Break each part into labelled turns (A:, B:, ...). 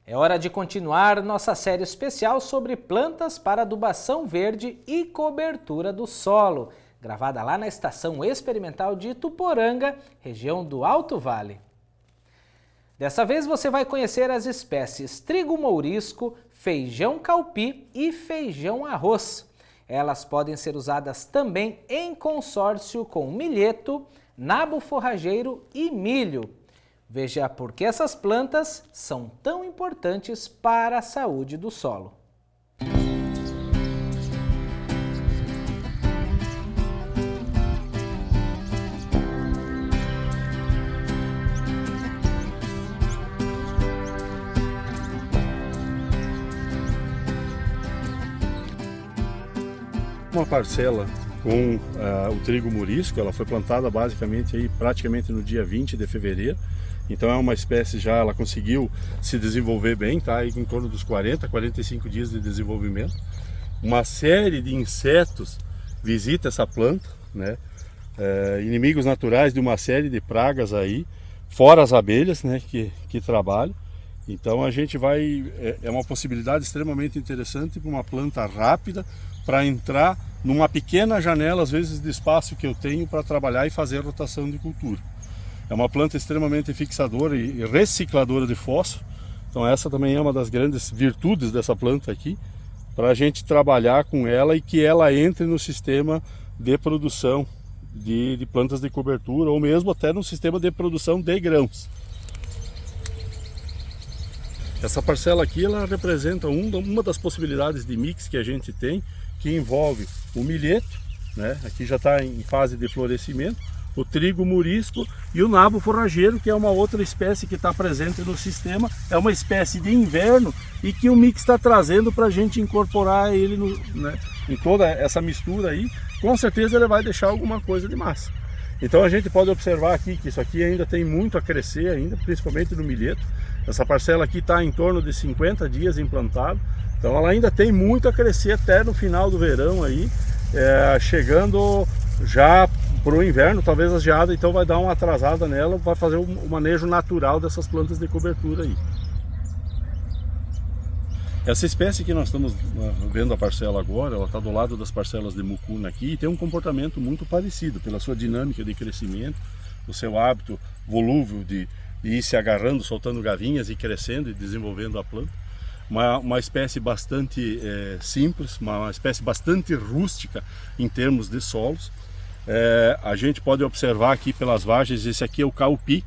A: É hora de continuar nossa série especial sobre plantas para adubação verde e cobertura do solo, gravada lá na Estação Experimental de Ituporanga, região do Alto Vale. Dessa vez você vai conhecer as espécies trigo mourisco, feijão calpi e feijão arroz. Elas podem ser usadas também em consórcio com milheto, nabo forrageiro e milho. Veja por que essas plantas são tão importantes para a saúde do solo.
B: Uma parcela com o trigo mourisco, ela foi plantada basicamente aí praticamente no dia 20 de fevereiro. Então é uma espécie já, ela conseguiu se desenvolver bem, tá aí em torno dos 40, 45 dias de desenvolvimento. Uma série de insetos visita essa planta, né? Inimigos naturais de uma série de pragas aí, fora as abelhas, né, que trabalham. Então a gente vai, é uma possibilidade extremamente interessante para uma planta rápida, para entrar numa pequena janela, às vezes, de espaço que eu tenho para trabalhar e fazer rotação de cultura. É uma planta extremamente fixadora e recicladora de fósforo, então essa também é uma das grandes virtudes dessa planta aqui, para a gente trabalhar com ela e que ela entre no sistema de produção de plantas de cobertura, ou mesmo até no sistema de produção de grãos. Essa parcela aqui, ela representa uma das possibilidades de mix que a gente tem, que envolve o milheto, né? Aqui já está em fase de florescimento, o trigo mourisco e o nabo forrageiro, que é uma outra espécie que está presente no sistema, é uma espécie de inverno e que o mix está trazendo para a gente incorporar ele em toda essa mistura aí. Com certeza ele vai deixar alguma coisa de massa. Então a gente pode observar aqui que isso aqui ainda tem muito a crescer ainda, principalmente no milheto. Essa parcela aqui está em torno de 50 dias implantado, então ela ainda tem muito a crescer até no final do verão aí, chegando já para o inverno, talvez a geada então vai dar uma atrasada nela, vai fazer o manejo natural dessas plantas de cobertura aí. Essa espécie que nós estamos vendo a parcela agora, ela está do lado das parcelas de mucuna aqui e tem um comportamento muito parecido pela sua dinâmica de crescimento, o seu hábito volúvel de ir se agarrando, soltando gavinhas e crescendo e desenvolvendo a planta. Uma espécie bastante simples, uma espécie bastante rústica em termos de solos. A gente pode observar aqui pelas vagens, esse aqui é o calpi.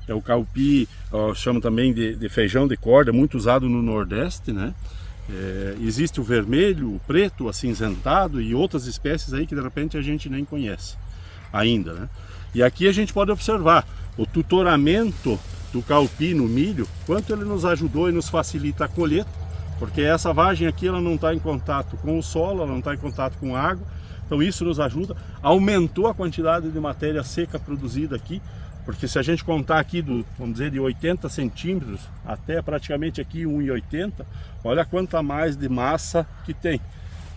B: É o calpi, chama também de feijão de corda, muito usado no Nordeste, né? Existe o vermelho, o preto, o acinzentado e outras espécies aí que de repente a gente nem conhece ainda, né? E aqui a gente pode observar o tutoramento do calpi no milho, quanto ele nos ajudou e nos facilita a colheita, porque essa vagem aqui ela não está em contato com o solo, ela não está em contato com a água, então isso nos ajuda, aumentou a quantidade de matéria seca produzida aqui, porque se a gente contar aqui vamos dizer, de 80 centímetros até praticamente aqui 1,80, olha quanta mais de massa que tem.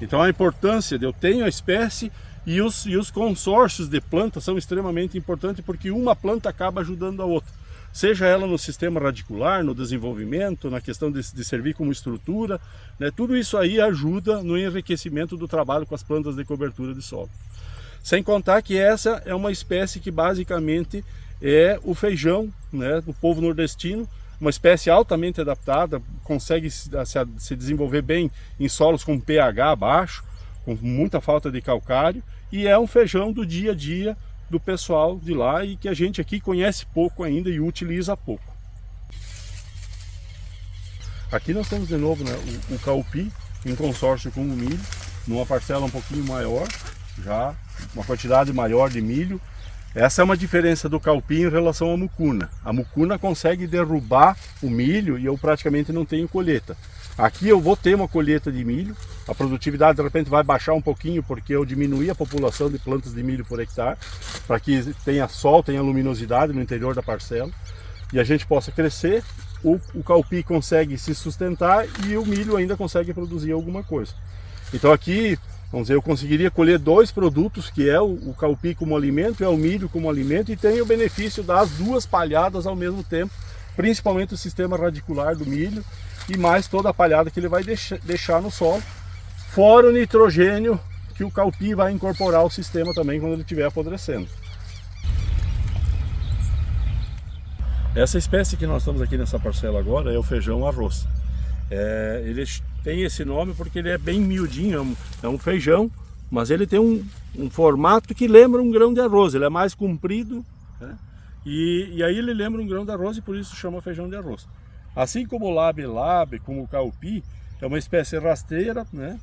B: Então a importância de eu tenho a espécie e os consórcios de plantas são extremamente importantes, porque uma planta acaba ajudando a outra. Seja ela no sistema radicular, no desenvolvimento, na questão de servir como estrutura, né? Tudo isso aí ajuda no enriquecimento do trabalho com as plantas de cobertura de solo. Sem contar que essa é uma espécie que basicamente é o feijão, do povo nordestino, uma espécie altamente adaptada, consegue se desenvolver bem em solos com pH baixo, com muita falta de calcário, e é um feijão do dia a dia do pessoal de lá e que a gente aqui conhece pouco ainda e utiliza pouco. Aqui nós temos de novo, né, o calpi em consórcio com o milho, numa parcela um pouquinho maior, já uma quantidade maior de milho. Essa é uma diferença do calpi em relação à mucuna. A mucuna consegue derrubar o milho e eu praticamente não tenho colheita. Aqui eu vou ter uma colheita de milho, a produtividade de repente vai baixar um pouquinho porque eu diminuí a população de plantas de milho por hectare, para que tenha sol, tenha luminosidade no interior da parcela e a gente possa crescer, o calpi consegue se sustentar e o milho ainda consegue produzir alguma coisa. Então aqui, vamos dizer, eu conseguiria colher dois produtos, que é o calpi como alimento e o milho como alimento, e tem o benefício das duas palhadas ao mesmo tempo, principalmente o sistema radicular do milho e mais toda a palhada que ele vai deixar no solo, fora o nitrogênio que o Caupi vai incorporar ao sistema também quando ele estiver apodrecendo. Essa espécie que nós estamos aqui nessa parcela agora é o feijão arroz. Ele tem esse nome porque ele é bem miudinho, é um feijão, mas ele tem um formato que lembra um grão de arroz, ele é mais comprido, né? E aí ele lembra um grão de arroz e por isso chama feijão de arroz. Assim como o labe, como o Caupi, é uma espécie rasteira, né?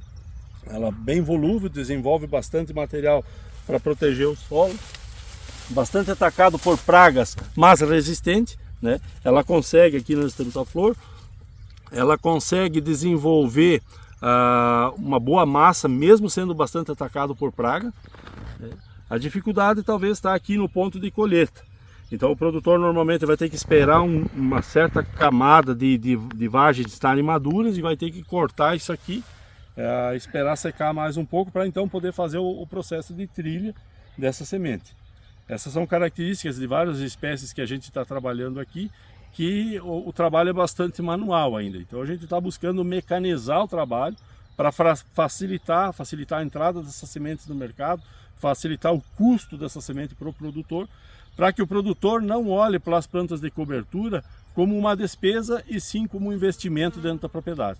B: Ela é bem volúvel, desenvolve bastante material para proteger o solo, bastante atacado por pragas, mas resistente, né? Ela consegue, aqui nós temos a flor, ela consegue desenvolver uma boa massa, mesmo sendo bastante atacado por praga, né? A dificuldade talvez está aqui no ponto de colheita. Então o produtor normalmente vai ter que esperar uma certa camada de vagens estarem maduras e vai ter que cortar isso aqui, esperar secar mais um pouco para então poder fazer o processo de trilha dessa semente. Essas são características de várias espécies que a gente está trabalhando aqui, que o trabalho é bastante manual ainda. Então a gente está buscando mecanizar o trabalho para facilitar a entrada dessas sementes no mercado, facilitar o custo dessa semente para o produtor, para que o produtor não olhe para as plantas de cobertura como uma despesa e sim como um investimento dentro da propriedade.